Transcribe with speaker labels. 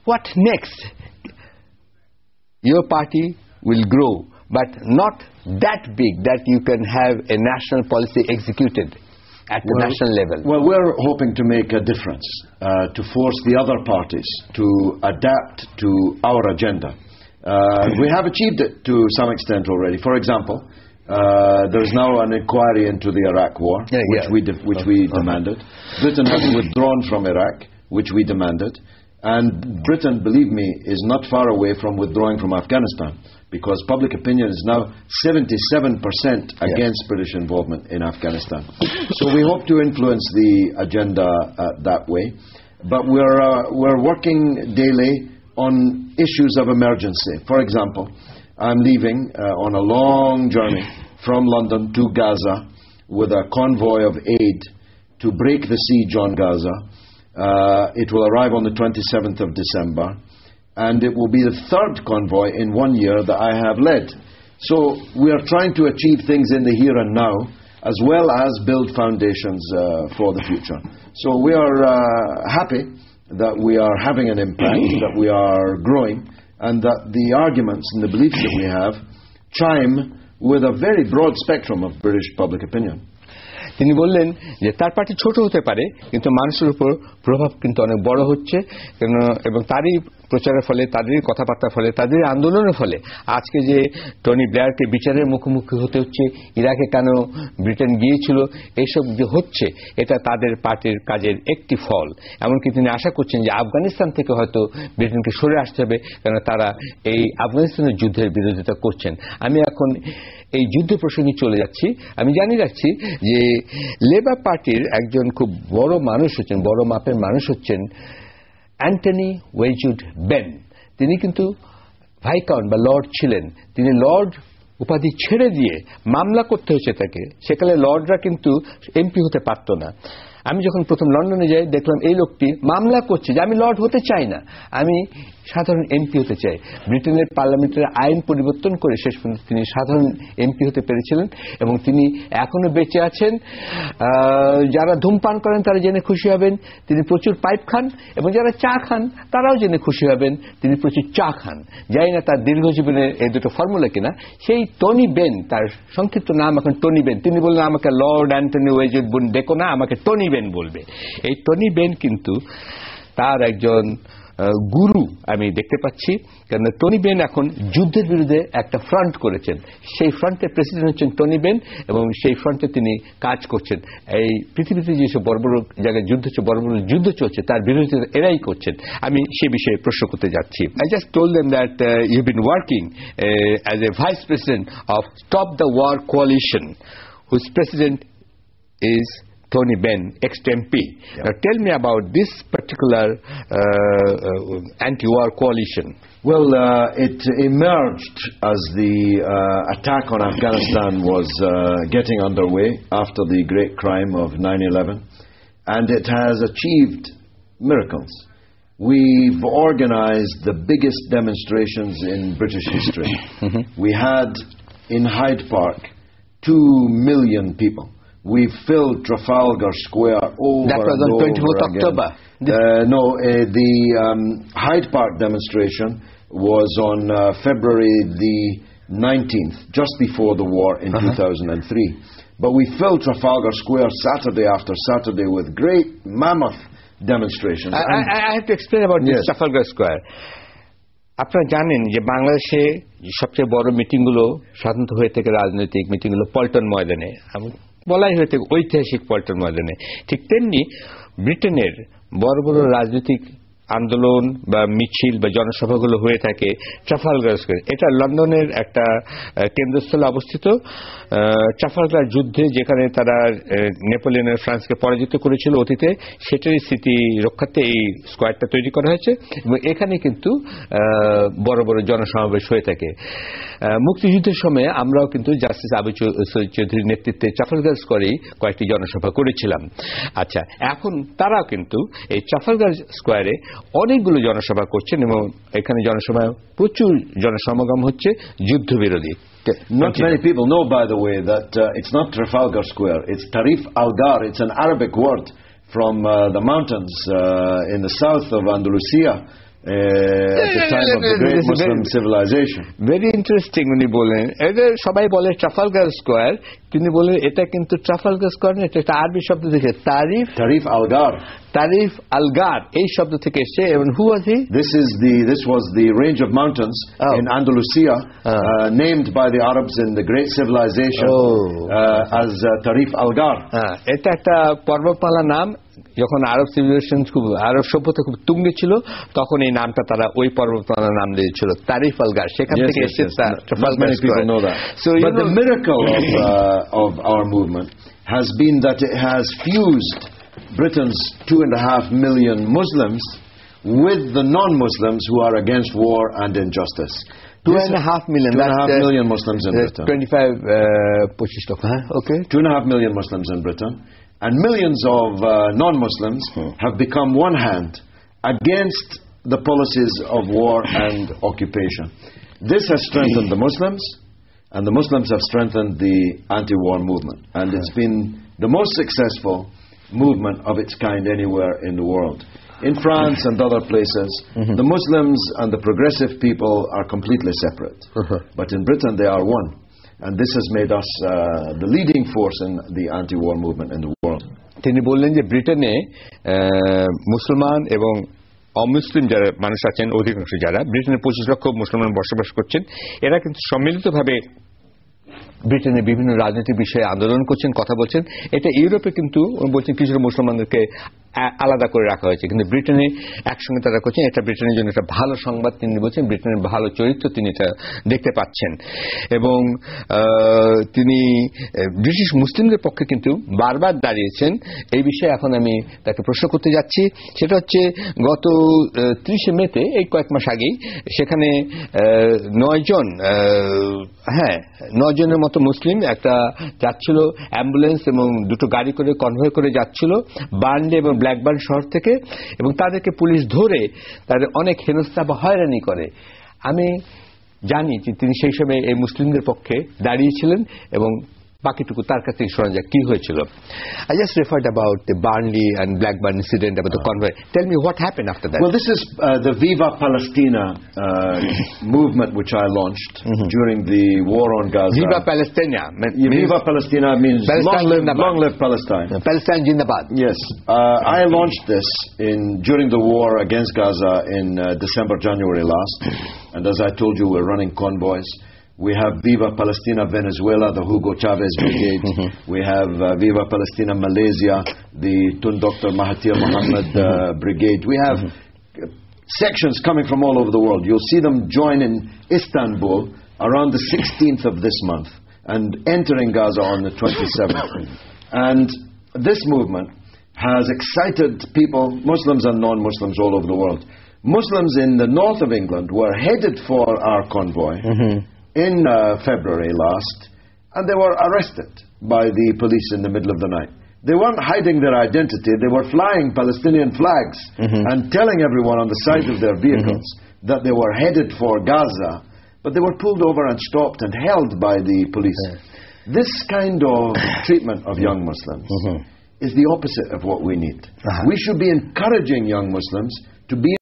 Speaker 1: what next? Your party will grow, but not that big that you can have a national policy executed at the national level.
Speaker 2: Well, we're hoping to make a difference, to force the other parties to adapt to our agenda. We have achieved it to some extent already. For example, there's now an inquiry into the Iraq war, which we demanded. Britain has withdrawn from Iraq, which we demanded. And Britain, believe me, is not far away from withdrawing from Afghanistan, because public opinion is now 77% against British involvement in Afghanistan. So we hope to influence the agenda that way. But we're working daily on issues of emergency. For example, I'm leaving on a long journey from London to Gaza with a convoy of aid to break the siege on Gaza. It will arrive on the 27th of December, and it will be the third convoy in 1 year that I have led. So we are trying to achieve things in the here and now, as well as build foundations for the future. So we are happy that we are having an impact, that we are growing, and that the arguments and the beliefs that we have chime with a very broad spectrum of British public opinion.
Speaker 1: তিনি বললেন যে তার party ছোট হতে পারে, কিন্তু মানুষের উপর প্রভাব কিন্তু অনেক বড় হচ্ছে, এবং তারই প্রচারের ফলে, তাদেরই কথাবার্তার ফলে, তাদের আন্দোলনের ফলে আজকে যে টনি ব্লেয়ারকে বিচারের মুখোমুখি হতে হচ্ছে, ইরাকে কেন ব্রিটেন গিয়েছিল, এইসব যে হচ্ছে, এটা তাদের পার্টির কাজের একটি ফল। এমনকি তিনি আশা করছেন যে আফগানিস্তান থেকে হয়তো ব্রিটেনকে সরে আসতে হবে, কেন তারা এই আফগানিস্তানের যুদ্ধের বিরোধিতা করছেন। আমি এখন এই যুদ্ধ প্রসঙ্গে চলে যাচ্ছি। আমি জানিয়ে রাখছি যে লেবার পার্টির একজন খুব বড় মানুষ হচ্ছেন, বড় মাপের মানুষ হচ্ছেন অ্যান্টনি ওয়েজুড বেন। তিনি কিন্তু ভাইকাউন্ট বা লর্ড ছিলেন। তিনি লর্ড উপাধি ছেড়ে দিয়ে মামলা করতে হয়েছে তাকে। সেকালে লর্ডরা কিন্তু এমপি হতে পারত না। আমি যখন প্রথম লন্ডনে যাই, দেখলাম এই লোকটি মামলা করছে যে আমি লর্ড হতে চাই না, আমি সাধারণ এমপি হতে চাই। ব্রিটেনের পার্লামেন্টের আইন পরিবর্তন করে শেষ পর্যন্ত তিনি সাধারণ এমপি হতে পেরেছিলেন, এবং তিনি এখনো বেঁচে আছেন। যারা ধূমপান করেন তারা জেনে খুশি হবেন তিনি প্রচুর পাইপ খান, এবং যারা চা খান তারাও জেনে খুশি হবেন তিনি প্রচুর চা খান। জানি না তার দীর্ঘজীবনের এই দুটো ফর্মুলা কিনা। সেই টনি বেন, তার সংক্ষিপ্ত নাম এখন টনি বেন, তিনি বললেন আমাকে লর্ড অ্যান্টনি ওয়েজুড বেন ডেকো না, আমাকে টনি বেন বলবে। এই টনি বেন কিন্তু তার একজন গুরু আমি দেখতে পাচ্ছি, কারণ টনি বেন এখন যুদ্ধের বিরুদ্ধে একটা ফ্রন্ট করেছেন। সেই ফ্রন্টের প্রেসিডেন্ট হচ্ছেন টনি বেন, এবং সেই ফ্রন্টে তিনি কাজ করছেন। এই পৃথিবীতে যেসব বড় বড় জায়গায় যুদ্ধ হচ্ছে, বড় বড় যুদ্ধ চলছে, তার বিরোধিতা এরাই করছেন। আমি সে বিষয়ে প্রশ্ন করতে যাচ্ছি। I just told them that you have been working as a vice president of Stop the War Coalition, whose president is Tony Benn, ex-MP. Now tell me about this particular anti-war coalition.
Speaker 2: Well, it emerged as the attack on Afghanistan was getting underway after the great crime of 9/11, and it has achieved miracles. We've organized the biggest demonstrations in British history. We had in Hyde Park 2 million people. We filled Trafalgar Square over
Speaker 1: that was on 24th October.
Speaker 2: The Hyde Park demonstration was on February the 19th, just before the war in 2003. But we filled Trafalgar Square Saturday after Saturday with great mammoth demonstrations.
Speaker 1: I have to explain about this Trafalgar Square. আপনারা জানেন যে বাংলাদেশে সবচেয়ে বড় মিটিংগুলো সাধারণত হয়ে থাকে, রাজনৈতিক মিটিংগুলো পল্টন ময়দানে, বলাই হয়ে থাকে ঐতিহাসিক পল্টন ময়দানে। ঠিক তেমনি ব্রিটেনের বড় বড় রাজনৈতিক আন্দোলন বা মিছিল বা জনসভাগুলো হয়ে থাকে ট্রাফালগার স্কয়ার। এটা লন্ডনের একটা কেন্দ্রস্থলে অবস্থিত। ট্রাফালগার যুদ্ধে যেখানে তারা নেপোলিয়নের ফ্রান্সকে পরাজিত করেছিল অতীতে, সেটারই স্মৃতি রক্ষার্থে এই স্কয়ারটা তৈরি করা হয়েছে, এবং এখানে কিন্তু বড় বড় জনসমাবেশ হয়ে থাকে। মুক্তিযুদ্ধের সময় আমরাও কিন্তু জাস্টিস আবু চৌধুরীর নেতৃত্বে ট্রাফালগার স্কয়ারেই কয়েকটি জনসভা করেছিলাম। আচ্ছা, এখন তারাও কিন্তু এই ট্রাফালগার স্কয়ারে অনেকগুলো জনসভা করছেন, এবং এখানে জনসভায় প্রচুর জনসমাগম হচ্ছে যুদ্ধবিরোধী।
Speaker 2: Not many people know, by the way, that it's not Trafalgar Square, it's Tarif Algar. It's an Arabic word from the mountains in the south of Andalusia, at the time of the great Muslim civilization.
Speaker 1: Very interesting উনি বলেন এটা সবাই বলে Trafalgar square তিনি বলেন এটা কিন্তু Trafalgar square না এটা আরবি শব্দ থেকে
Speaker 2: Tarif Algar.
Speaker 1: Tarif Algar এই শব্দ থেকে এসেছে এবং who was he?
Speaker 2: This was the range of mountains in Andalusia named by the Arabs in the great civilization as Tarif Algar.
Speaker 1: এটা একটা পর্বতমালা নাম যখন আরব সিভিলাইজেশন আরব সভ্যতা খুব তুঙ্গে ছিল তখন এই নামটা তারা ওই পর্বতমালার নাম দিয়েছিল তারিফ আলগার সেখান থেকে এসেছে Trafalgar square
Speaker 2: So but the miracle of our movement has been that it has fused Britain's 2.5 million Muslims with the non-Muslims who are against war and injustice.
Speaker 1: 2.5 million.
Speaker 2: 2.5 million Muslims in Britain.
Speaker 1: 25 okay.
Speaker 2: 2.5 million Muslims in Britain. And millions of non-Muslims have become one hand against the policies of war and occupation. This has strengthened the Muslims, and the Muslims have strengthened the anti-war movement. And it's been the most successful movement of its kind anywhere in the world. In France and other places, the Muslims and the progressive people are completely separate. But in Britain they are one. And this has made us the leading force in the anti-war movement in the world.
Speaker 1: তিনি বললেন যে ব্রিটেনে মুসলমান এবং অমুসলিম যারা মানুষ আছেন অধিকাংশ যারা ব্রিটেনে 25 লক্ষ মুসলমান বসবাস করছেন এরা কিন্তু সম্মিলিতভাবে ব্রিটেনের বিভিন্ন রাজনৈতিক বিষয়ে আন্দোলন করছেন কথা বলছেন এটা ইউরোপে কিন্তু বলছেন কিছু মুসলমানদেরকে আলাদা করে রাখা হয়েছে কিন্তু ব্রিটেনে একসঙ্গে তারা করছেন এটা ব্রিটেনের জন্য একটা ভালো সংবাদ তিনি বলছেন ব্রিটেনের ভালো চরিত্র তিনি এটা দেখতে পাচ্ছেন এবং তিনি ব্রিটিশ মুসলিমদের পক্ষে কিন্তু বারবার দাঁড়িয়েছেন এই বিষয়ে এখন আমি তাকে প্রশ্ন করতে যাচ্ছি সেটা হচ্ছে গত 30 মেতে এই কয়েক মাস আগেই সেখানে 9 জনের মতো মুসলিম একটা যাচ্ছিল অ্যাম্বুলেন্স এবং দুটো গাড়ি করে কনভয় করে যাচ্ছিল বার্নলি এবং ব্ল্যাকবার্ন শহর থেকে এবং তাদেরকে পুলিশ ধরে তাদের অনেক হেনস্থা বা হয়রানি করে আমি জানি যে তিনি সেই সময় এই মুসলিমদের পক্ষে দাঁড়িয়েছিলেন এবং বাকিটুকু তার কাছ থেকে শোনা যায় কি হয়েছিল I just referred about the Burnley and Blackburn incident about the convoy. Tell me what happened after that.
Speaker 2: Well, this is the Viva Palestina movement which I launched during the war on Gaza.
Speaker 1: Viva Palestina.
Speaker 2: Viva Palestina means long live Palestine.
Speaker 1: Palestine Jindabad.
Speaker 2: Yes. I launched this during the war against Gaza in December, January last. And as I told you, we're running convoys. We have Viva Palestina Venezuela, the Hugo Chavez Brigade. We have Viva Palestina Malaysia, the Tun Dr. Mahathir Mohamad Brigade. We have sections coming from all over the world. You'll see them join in Istanbul around the 16th of this month and entering Gaza on the 27th. And this movement has excited people, Muslims and non-Muslims all over the world. Muslims in the north of England were headed for our convoy in February last, and they were arrested by the police in the middle of the night. They weren't hiding their identity, they were flying Palestinian flags and telling everyone on the side of their vehicles that they were headed for Gaza, but they were pulled over and stopped and held by the police. This kind of treatment of young Muslims is the opposite of what we need. We should be encouraging young Muslims to be